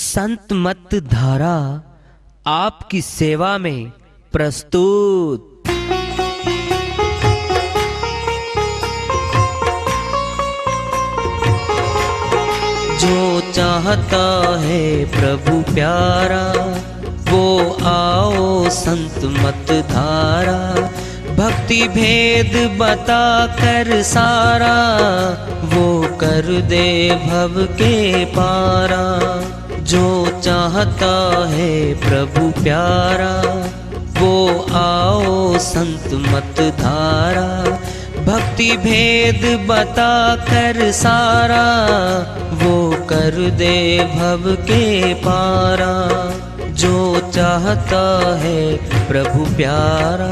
संत मत धारा आपकी सेवा में प्रस्तुत। जो चाहता है प्रभु प्यारा वो आओ संत मत धारा। भक्ति भेद बता कर सारा वो कर दे भव के पारा। जो चाहता है प्रभु प्यारा वो आओ संत मत धारा। भक्ति भेद बता कर सारा वो कर दे भव के पारा। जो चाहता है प्रभु प्यारा।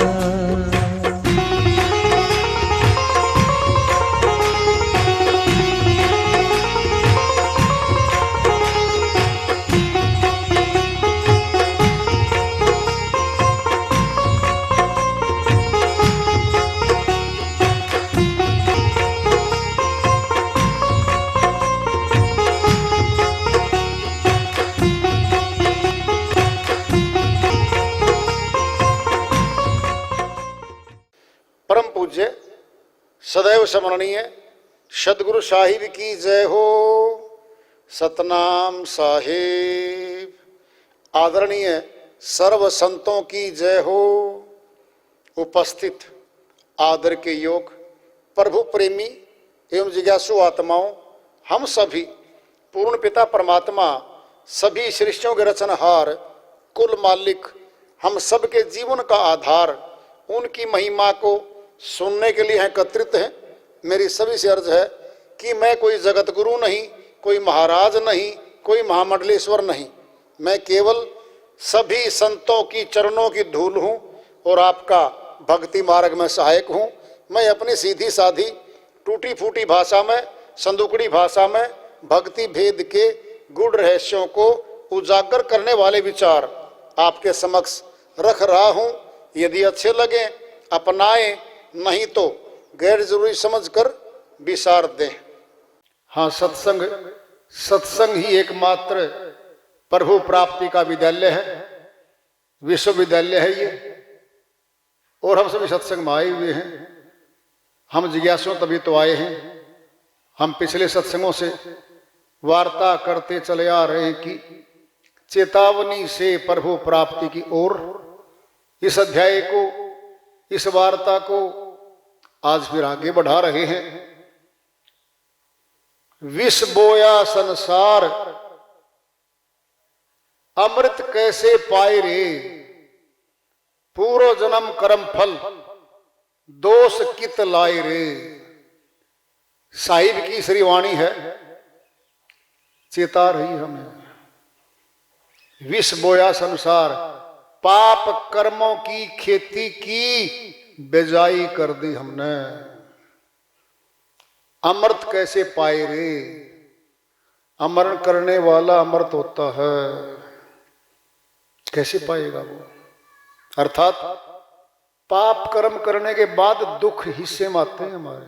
परम पूज्य सदैव स्मरणीय सदगुरु साहिब की जय हो। सतनाम साहिब। आदरणीय सर्व संतों की जय हो। उपस्थित आदर के योग प्रभु प्रेमी एवं जिज्ञासु आत्माओं, हम सभी पूर्ण पिता परमात्मा सभी सृष्टियों के रचनहार कुल मालिक हम सबके जीवन का आधार उनकी महिमा को सुनने के लिए एकत्रित हैं। मेरी सभी से अर्ज है कि मैं कोई जगत गुरु नहीं, कोई महाराज नहीं, कोई महामंडलेश्वर नहीं। मैं केवल सभी संतों की चरणों की धूल हूँ और आपका भक्ति मार्ग में सहायक हूँ। मैं अपनी सीधी साधी टूटी फूटी भाषा में, संदुकड़ी भाषा में भक्ति भेद के गूढ़ रहस्यों को उजागर करने वाले विचार आपके समक्ष रख रहा हूँ। यदि अच्छे लगे अपनाएं, नहीं तो गैर जरूरी समझकर विसार दें। हाँ, सत्संग ही एकमात्र प्रभु प्राप्ति का विद्यालय है, विश्वविद्यालय है ये। और हम सभी सत्संग में आए हुए हैं। हम जिज्ञासु तभी तो आए हैं। हम पिछले सत्संगों से वार्ता करते चले आ रहे हैं कि चेतावनी से प्रभु प्राप्ति की ओर। इस अध्याय को, इस वार्ता को आज फिर आगे बढ़ा रहे हैं। विष बोया संसार अमृत कैसे पाए रे। पूर्व जन्म कर्म फल दोष कित लाए रे। साहिब की श्रीवाणी है, चेता रही हमें। विष बोया संसार, पाप कर्मों की खेती की बेजाई कर दी हमने। अमृत कैसे पाए रे। अमरण करने वाला अमृत होता है, कैसे पाएगा वो। अर्थात पाप कर्म करने के बाद दुख हिस्से में आते हैं हमारे।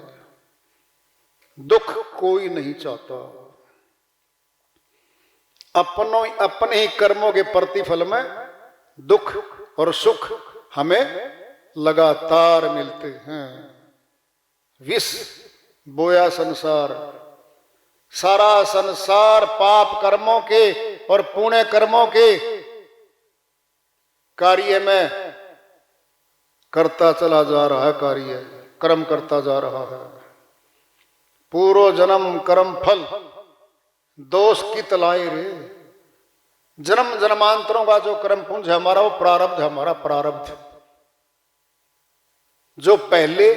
दुख कोई नहीं चाहता। अपने ही कर्मों के प्रतिफल में दुख और सुख हमें लगातार मिलते हैं। विष बोया संसार, सारा संसार पाप कर्मों के और पुण्य कर्मों के कार्य में करता चला जा रहा है। कार्य कर्म करता जा रहा है। पूर्व जन्म कर्म फल दोष की तलाए रे। जन्म जन्मांतरों का जो कर्म पुंज है हमारा, वो प्रारब्ध है हमारा। प्रारब्ध जो पहले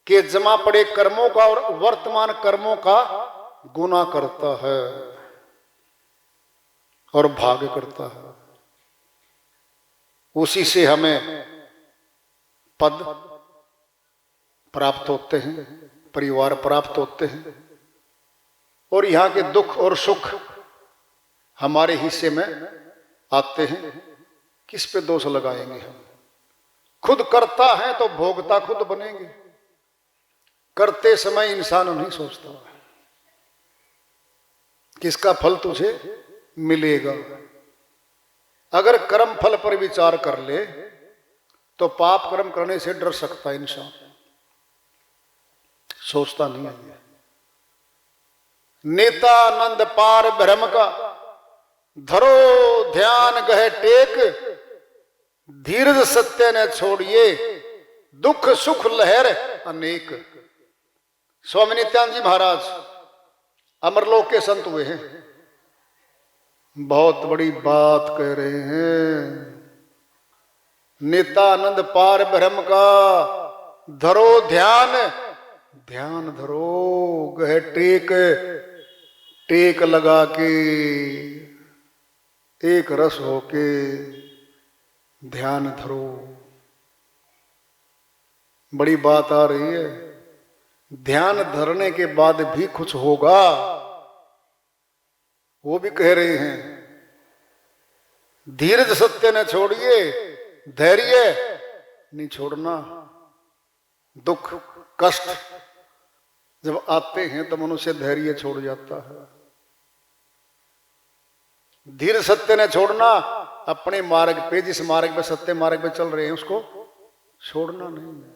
के जमा पड़े कर्मों का और वर्तमान कर्मों का गुना करता है और भाग करता है। उसी से हमें पद प्राप्त होते हैं, परिवार प्राप्त होते हैं और यहाँ के दुख और सुख हमारे हिस्से में आते हैं। किस पे दोष लगाएंगे हम। खुद करता है तो भोगता खुद बनेंगे। करते समय इंसान नहीं सोचता किसका फल तुझे मिलेगा। अगर कर्म फल पर विचार कर ले तो पाप कर्म करने से डर सकता है इंसान, सोचता नहीं है। नेतानंद पार ब्रह्म का धरो ध्यान गहे टेक, धीरज सत्य न छोड़िए दुख सुख लहर अनेक। स्वामी नित्यानंद जी महाराज अमरलोक के संत हुए हैं, बहुत बड़ी बात कह रहे हैं। नित्यानंद पार ब्रह्म का धरो ध्यान, ध्यान धरो गह टेक, टेक लगा के एक रस होके ध्यान धरो। बड़ी बात आ रही है। ध्यान धरने के बाद भी कुछ होगा, वो भी कह रहे हैं। धीरज सत्य न छोड़िए, धैर्य नहीं छोड़ना। दुख कष्ट जब आते हैं तो मनुष्य धैर्य छोड़ जाता है। धीर सत्य न छोड़ना, अपने मार्ग पे, जिस मार्ग पे सत्य मार्ग पे चल रहे हैं उसको छोड़ना नहीं है।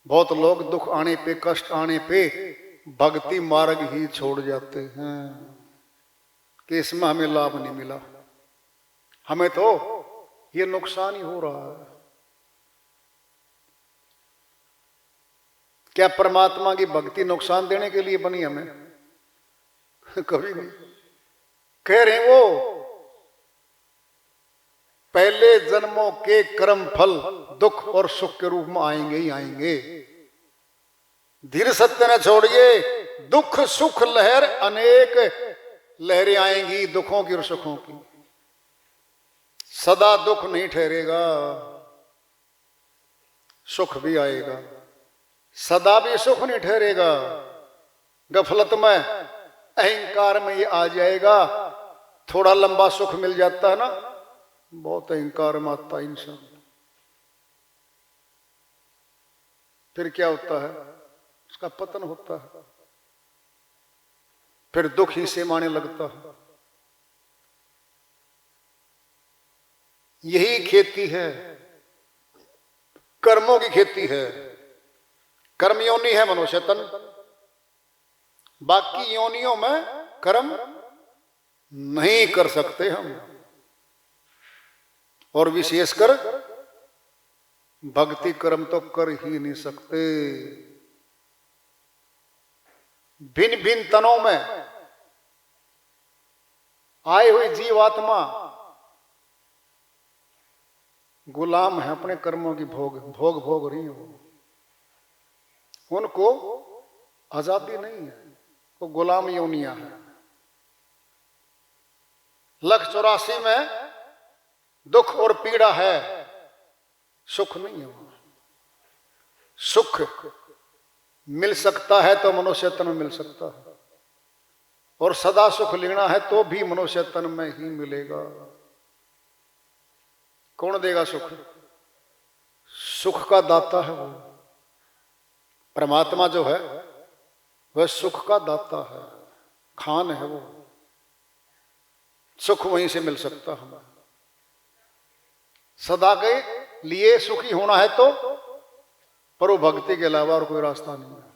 बहुत लोग दुख आने पे, कष्ट आने पे भक्ति मार्ग ही छोड़ जाते हैं कि इसमें हमें लाभ नहीं मिला, हमें तो ये नुकसान ही हो रहा है। क्या परमात्मा की भक्ति नुकसान देने के लिए बनी हमें? कभी नहीं। कह रहे वो पहले जन्मों के कर्म फल दुख और सुख के रूप में आएंगे ही आएंगे। धीर सत्य न छोड़िए, दुख सुख लहर अनेक, लहरें आएंगी दुखों की और सुखों की। सदा दुख नहीं ठहरेगा, सुख भी आएगा। सदा भी सुख नहीं ठहरेगा, गफलत में अहंकार में ये आ जाएगा। थोड़ा लंबा सुख मिल जाता है ना, बहुत अहंकार में आता है इंसान। फिर क्या होता है? उसका पतन होता है, फिर दुख ही से माने लगता है। यही खेती है, कर्मों की खेती है। कर्म योनि है मनुष्य तन, बाकी योनियों में कर्म नहीं कर सकते हम, और विशेषकर भक्ति कर्म तो कर ही नहीं सकते। भिन्न भिन्न तनों में आए हुए जीवात्मा गुलाम है अपने कर्मों की, भोग रही हो। उनको आजादी नहीं है, वो गुलाम योनियां है। 184 में दुख और पीड़ा है, सुख नहीं है। सुख मिल सकता है तो मनुष्य तन में मिल सकता है, और सदा सुख लेना है तो भी मनुष्य तन में ही मिलेगा। कौन देगा सुख? सुख का दाता है वो परमात्मा जो है, वह सुख का दाता है, खान है वो। सुख वहीं से मिल सकता है। सदा के लिए सुखी होना है तो प्रभु भक्ति के अलावा और कोई रास्ता नहीं है।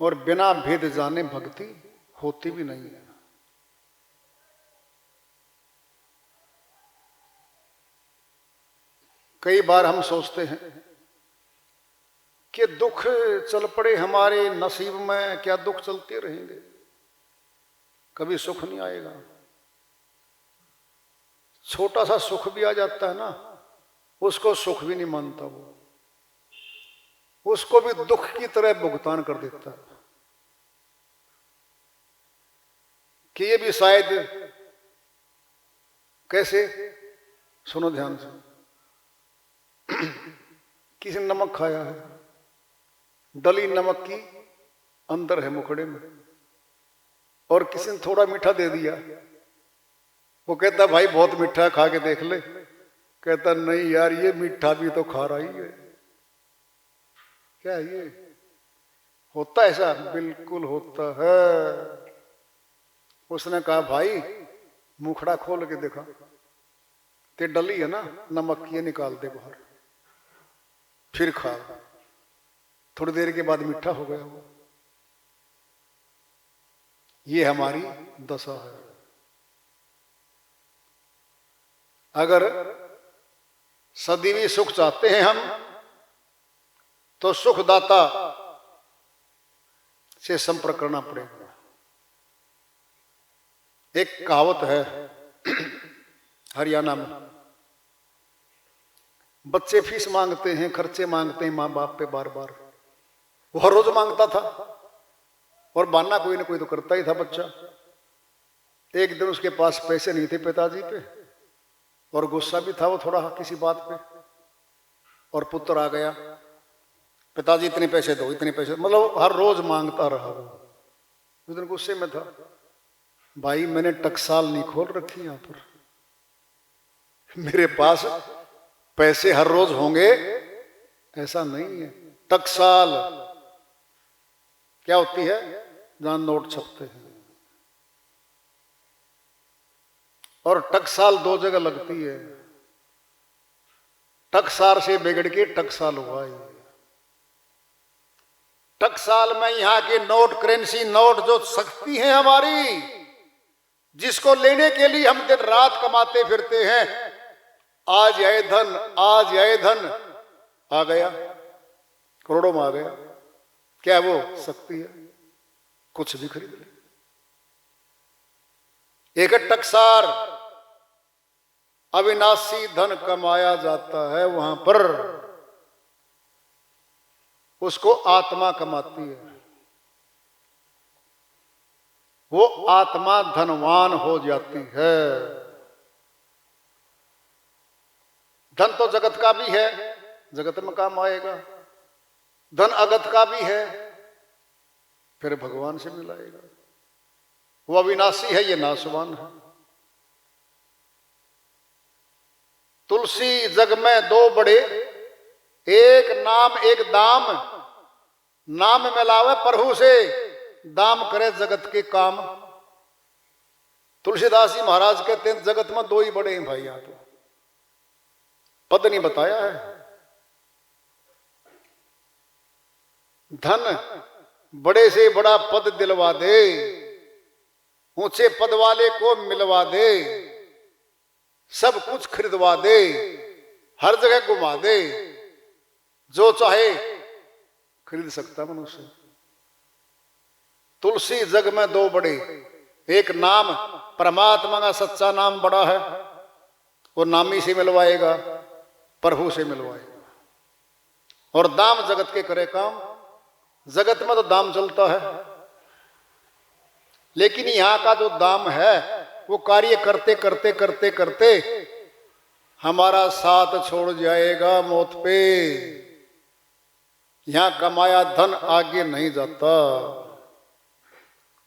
और बिना भेद जाने भक्ति होती भी नहीं है। कई बार हम सोचते हैं कि दुख चल पड़े हमारे नसीब में, क्या दुख चलते रहेंगे, कभी सुख नहीं आएगा। छोटा सा सुख भी आ जाता है ना, उसको सुख भी नहीं मानता वो, उसको भी दुख की तरह भुगतान कर देता है कि ये भी शायद, कैसे, सुनो ध्यान से। किसी ने नमक खाया है, डली नमक की अंदर है मुखड़े में, और किसी ने थोड़ा मीठा दे दिया। वो कहता भाई बहुत मीठा खा के देख ले। कहता नहीं यार, ये मीठा भी तो खा रहा ही है। क्या ये होता है? ऐसा बिल्कुल होता है। उसने कहा भाई मुखड़ा खोल के देखा, ते डली है ना, नमक ये निकाल दे बाहर, फिर खा। थोड़ी देर के बाद मीठा हो गया वो। ये हमारी दशा है। अगर सदैव सुख चाहते हैं हम, तो सुखदाता से संपर्क करना पड़ेगा। एक कहावत है हरियाणा में, बच्चे फीस मांगते हैं, खर्चे मांगते हैं माँ बाप पे बार बार। वो हर रोज मांगता था और बहाना कोई ना कोई तो करता ही था बच्चा। एक दिन उसके पास पैसे नहीं थे पिताजी पे, और गुस्सा भी था वो थोड़ा किसी बात पे, और पुत्र आ गया, पिताजी इतने पैसे दो, इतने पैसे, मतलब हर रोज मांगता रहा वो। उस दिन गुस्से में था, भाई मैंने टकसाल नहीं खोल रखी यहां पर, मेरे पास पैसे हर रोज होंगे ऐसा नहीं है। टकसाल क्या होती है? जहां नोट छपते हैं। और टकसाल दो जगह लगती है। टकसार से बिगड़ के टकसाल हुआ है। टकसाल में यहां की नोट, करेंसी नोट जो शक्ति है हमारी, जिसको लेने के लिए हम दिन रात कमाते फिरते हैं, आज आए धन, आज आए धन, आ गया, करोड़ों में आ गया। क्या वो शक्ति है? कुछ भी खरीद ले। एक टकसार, अविनाशी धन कमाया जाता है, वहां पर उसको आत्मा कमाती है। वो आत्मा धनवान हो जाती है। धन तो जगत का भी है, जगत में काम आएगा। धन अगत का भी है, फिर भगवान से मिलाएगा। वो अविनाशी है, ये नाशवान है। तुलसी जग में दो बड़े, एक नाम एक दाम। नाम मिलावे प्रभु से, दाम करे जगत के काम। तुलसीदास जी महाराज कहते हैं जगत में दो ही बड़े हैं भाई। यहां तो पद नहीं बताया है। धन बड़े से बड़ा पद दिलवा दे, ऊंचे पद वाले को मिलवा दे, सब कुछ खरीदवा दे, हर जगह घुमा दे, जो चाहे खरीद सकता मनुष्य। तुलसी जग में दो बड़े, एक नाम, परमात्मा का सच्चा नाम बड़ा है, वो नामी से मिलवाएगा, प्रभु से मिलवाएगा। और दाम जगत के करे काम। जगत में तो दाम चलता है, लेकिन यहां का जो दाम है वो कार्य करते करते करते करते हमारा साथ छोड़ जाएगा मौत पे। यहां कमाया धन आगे नहीं जाता,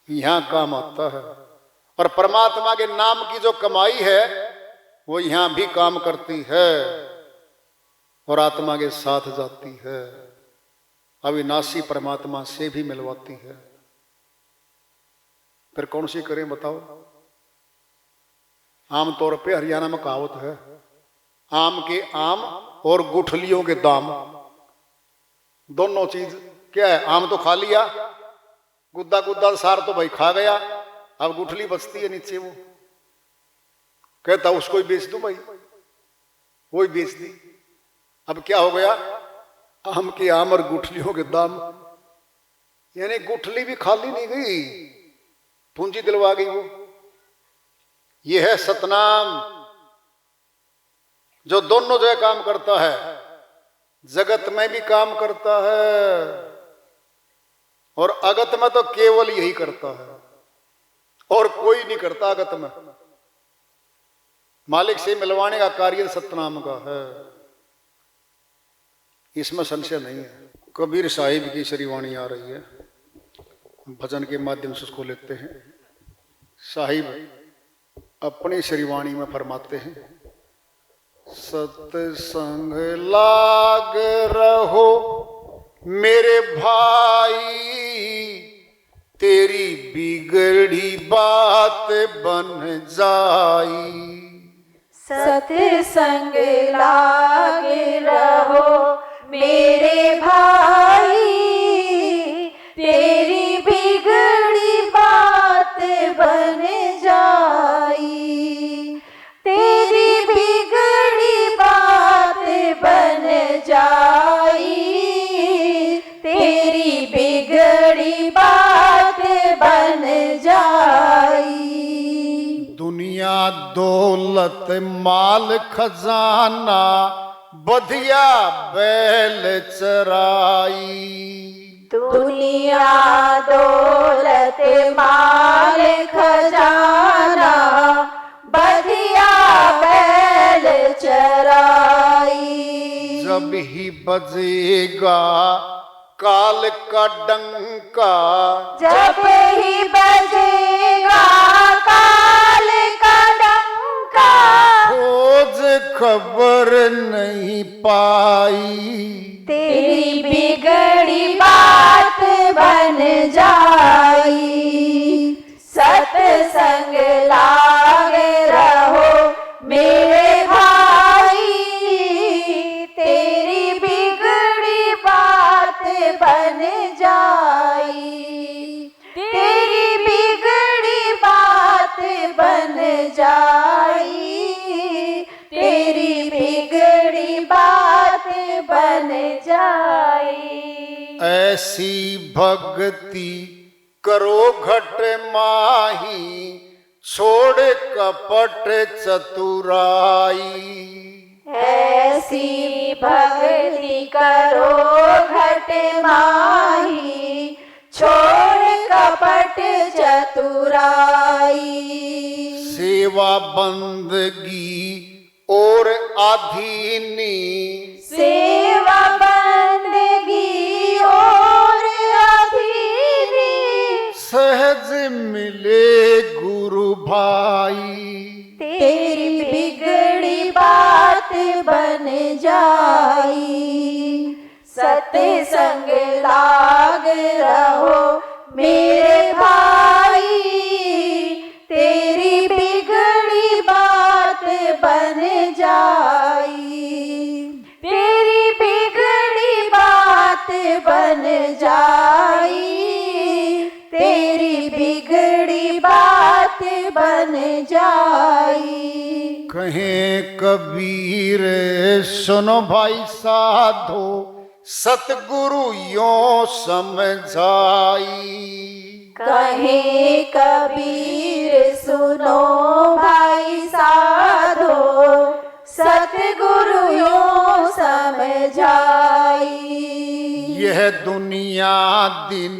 यहां काम आता है। और परमात्मा के नाम की जो कमाई है वो यहां भी काम करती है और आत्मा के साथ जाती है, अविनाशी परमात्मा से भी मिलवाती है। फिर कौन सी करें बताओ? आमतौर पे हरियाणा में कहावत है, आम के आम और गुठलियों के दाम। दोनों चीज क्या है? आम तो खा लिया, गुद्दा गुद्दा सार तो भाई खा गया, अब गुठली बचती है नीचे, वो कहता उसको ही बेच दो भाई, वो ही बेच दी। अब क्या हो गया? आम के आम और गुठलियों के दाम। यानी गुठली भी खाली नहीं गई, पूंजी दिलवा गई वो। ये है सतनाम, जो दोनों जगह काम करता है। जगत में भी काम करता है और अगत में तो केवल यही करता है, और कोई नहीं करता अगत में। मालिक से मिलवाने का कार्य सतनाम का है, इसमें संशय नहीं है। कबीर साहिब की श्रीवाणी आ रही है, भजन के माध्यम से उसको लेते हैं। साहिब अपनी श्रीवाणी में फरमाते हैं, सत्संग लाग रहो मेरे भाई, तेरी बिगड़ी बात बात बन जाई। सत्संग लागे रहो मेरे भाई, तेरी बिगड़ी बात बन जाई, तेरी बिगड़ी बात बन जाई, तेरी बिगड़ी बात बन जाई। दुनिया दौलत माल खजाना बधिया बैल चराई। दुनिया दौलत माल खजाना बधिया बैल चराई। जब ही बजेगा काल का डंका, जब ही बजेगा काल का डंका, खोज खबर नहीं पाई, तेरी बिगड़ी बात बन जाई। सत्संग लागे रहो मेरे भाई, तेरी बिगड़ी बात बन जाई, तेरी बिगड़ी बात बन जाई, तेरी बिगड़ी बात बन जाई। ऐसी भक्ति करो घट माही, छोड़ कपट चतुराई। ऐसी भक्ति करो घट माही, छोड़ कपट चतुराई। सेवा बंदगी और अधीनी, सेवा बंदगी और अधीनी, सहज मिले गुरु भाई। तेरी बिगड़ी बात बन जाई। सत्संग लाग रहो मेरे भाई, तेरी बिगड़ी बात बन जाई, तेरी बिगड़ी बात बन जाई, तेरी बिगड़ी बात बन जाई। कहें कबीर सुनो भाई साधो, सतगुरु यो समझाई। कहे कबीर सुनो भाई साधो, सतगुरु यो समझाई। यह दुनिया दिन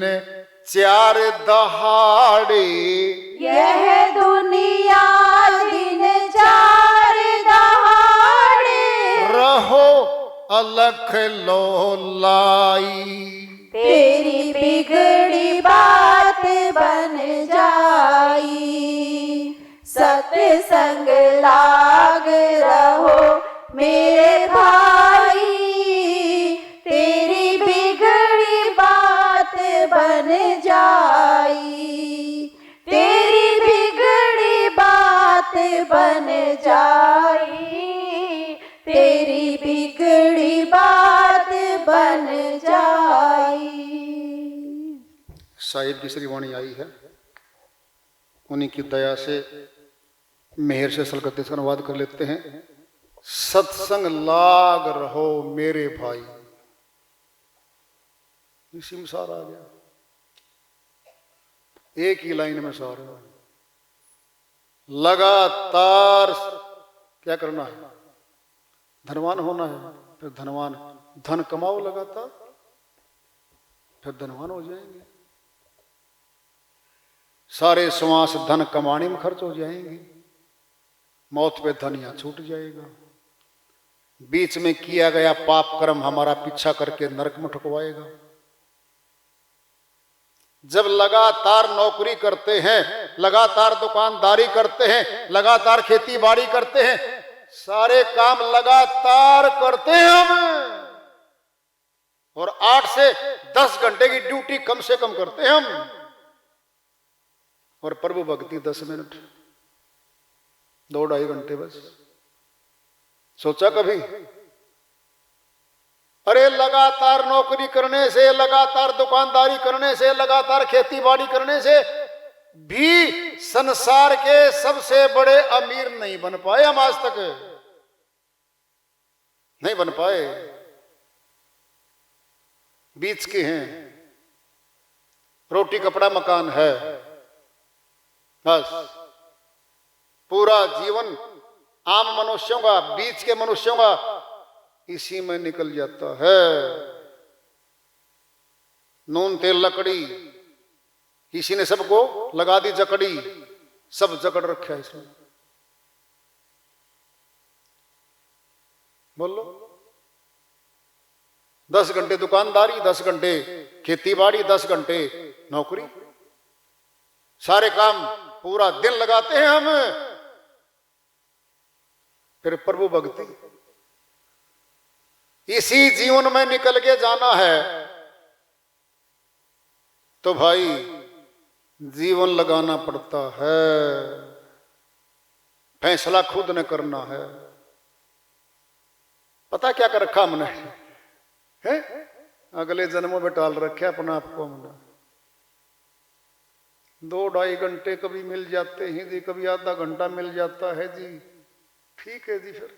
चार दहाड़े, यह दुनिया दिन चार दहाड़े, रहो अलख लोलाई। तेरी बिगड़ी बात बन जाई। सत्संग लाग रहो मेरे भाई, तेरी बिगड़ी बात बन जाई, तेरी बिगड़ी बात बन जाई, तेरी बिगड़ी बात बन जाई। साहिब की श्री वाणी आई है, उन्हीं की दया से मेहर से सलगते से अनुवाद कर लेते हैं। सत्संग लाग रहो मेरे भाई, इसी में सारा आ गया, एक ही लाइन में सारा। लगातार क्या करना है? धनवान होना है, फिर धनवान धन कमाओ लगातार, फिर धनवान हो जाएंगे। सारे श्वास धन कमाने में खर्च हो जाएंगे, मौत पे धन यहां छूट जाएगा। बीच में किया गया पाप कर्म हमारा पीछा करके नरक में ठुकवाएगा। जब लगातार नौकरी करते हैं, लगातार दुकानदारी करते हैं, लगातार खेती बाड़ी करते हैं, सारे काम लगातार करते हैं हम, और 8 से 10 घंटे की ड्यूटी कम से कम करते हैं हम। और प्रभु भक्ति 10 मिनट, 2-2.5 घंटे बस। सोचा कभी? अरे लगातार नौकरी करने से, लगातार दुकानदारी करने से, लगातार खेती बाड़ी करने से भी संसार के सबसे बड़े अमीर नहीं बन पाए हम आज तक, नहीं बन पाए। बीच के हैं, रोटी कपड़ा मकान है, बस पूरा जीवन आम मनुष्यों का, बीच के मनुष्यों का इसी में निकल जाता है। नून तेल लकड़ी, इसी ने सबको लगा दी जकड़ी, सब जकड़ रखा है इसमें। बोलो, 10 घंटे दुकानदारी, 10 घंटे खेती बाड़ी, 10 घंटे नौकरी, सारे काम पूरा दिन लगाते हैं हम। फिर प्रभु भक्ति, इसी जीवन में निकल के जाना है तो भाई जीवन लगाना पड़ता है, फैसला खुद ने करना है। पता क्या कर रखा हमने है? अगले जन्मों में टाल रखे अपना आपको हमने। 2-2.5 घंटे कभी मिल जाते हैं जी, कभी आधा घंटा मिल जाता है जी, ठीक है जी, फिर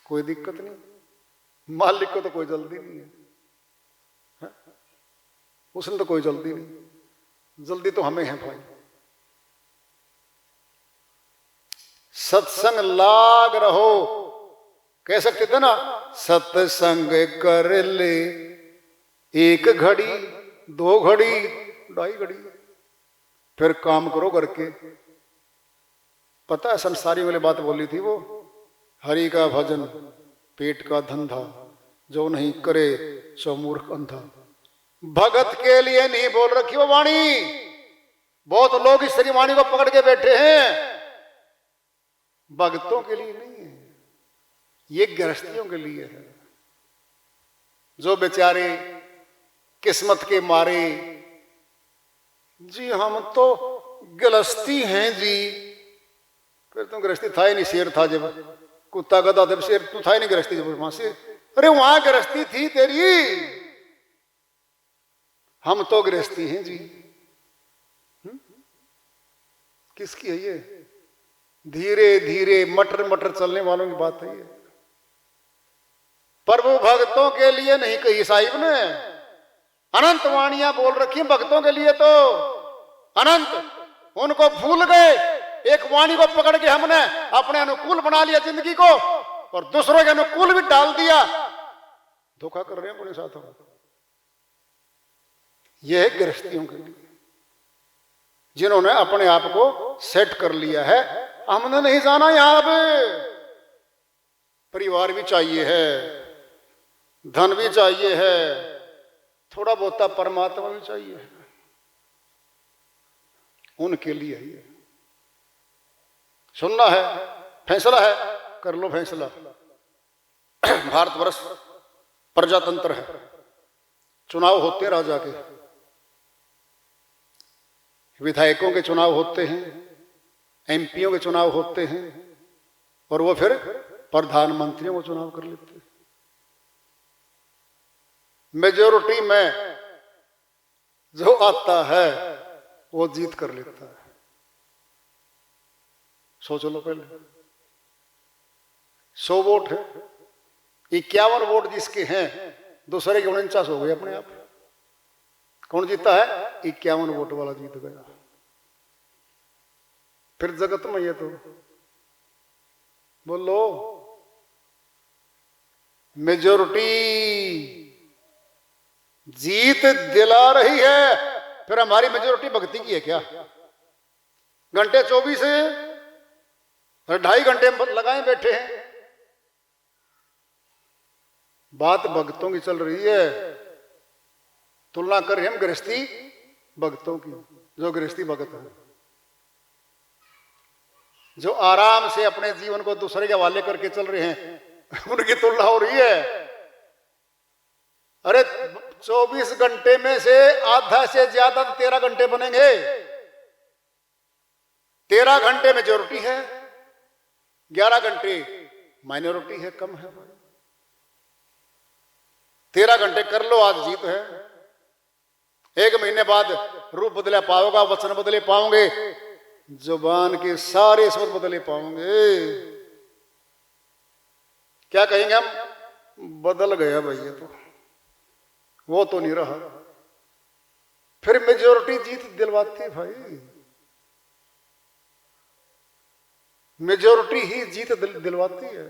कोई दिक्कत नहीं। मालिक को तो कोई जल्दी नहीं है, उसने तो कोई जल्दी नहीं, जल्दी तो हमें है भाई। सत्संग लाग रहो, कह सकते थे ना, सत्संग कर ले 1 घड़ी, 2 घड़ी, 2.5 घड़ी, फिर काम करो करके। पता है संसारी वाली बात बोली थी वो, हरि का भजन पेट का धंधा, जो नहीं करे सो मूर्ख अंधा। भगत के लिए नहीं बोल रखी वो वाणी। बहुत लोग इस श्री वाणी को पकड़ के बैठे हैं, भगतों के लिए नहीं है, ये गृहस्थियों के लिए है, जो बेचारे किस्मत के मारे, जी हम तो गृहस्थी हैं जी। फिर तो गृहस्थी था ही नहीं, शेर था जब, कुत्ता गधा जब, शेर तो था ही नहीं गृहस्थी जब वहां से। अरे वहां गृहस्थी थी तेरी, हम तो गृहस्थी हैं जी। किसकी है ये? धीरे धीरे मटर मटर चलने वालों की बात है ये। प्रभु भक्तों के लिए नहीं कही साहिब ने, अनंत वाणियां बोल रखी भक्तों के लिए, तो अनंत उनको भूल गए। एक वाणी को पकड़ के हमने अपने अनुकूल बना लिया जिंदगी को, और दूसरों के अनुकूल भी डाल दिया। धोखा कर रहे हैं अपने साथ हम। यह है गृहस्थियों के लिए, जिन्होंने अपने आप को सेट कर लिया है। हमने नहीं जाना यहां पे। परिवार भी चाहिए है, धन भी चाहिए है, थोड़ा बहुत परमात्मा भी चाहिए है, उनके लिए ये सुनना है, फैसला है, कर लो फैसला। भारतवर्ष प्रजातंत्र है, चुनाव होते हैं राजा के, विधायकों के चुनाव होते हैं, एमपीओ के चुनाव होते हैं, और वो फिर प्रधानमंत्रियों को चुनाव कर लेते हैं। मेजोरिटी में जो आता है वो जीत कर लेता है। सोच लो पहले, 100 वोट है, 51 वोट जिसके हैं, दूसरे के 49 हो गए अपने आप। कौन जीता है? 51 वोट वाला जीत गया। फिर जगत में ये तो बोलो, मेजोरिटी जीत दिला रही है, फिर हमारी मेजोरिटी भक्ति की है क्या? घंटे 24 है, 2.5 घंटे लगाए बैठे हैं। बात भक्तों की चल रही है, तुलना कर रहे हम गृहस्थी भक्तों की। जो गृहस्थी भक्त है, जो आराम से अपने जीवन को दूसरे के हवाले करके चल रहे हैं, उनकी तुलना हो रही है। अरे 24 घंटे में से आधा से ज्यादा 13 घंटे बनेंगे, 13 घंटे मेजोरिटी है, 11 घंटे माइनॉरिटी है, कम है भाई। 13 घंटे कर लो, आज जीत है। 1 महीने बाद रूप बदले पाओगा, वचन बदले पाओगे, जुबान के सारे शब्द बदले पाओगे। क्या कहेंगे हम? बदल गया भैया, तो वो तो नहीं रहा। फिर मेजोरिटी जीत दिलवाती है भाई, मेजोरिटी ही जीत दिलवाती है।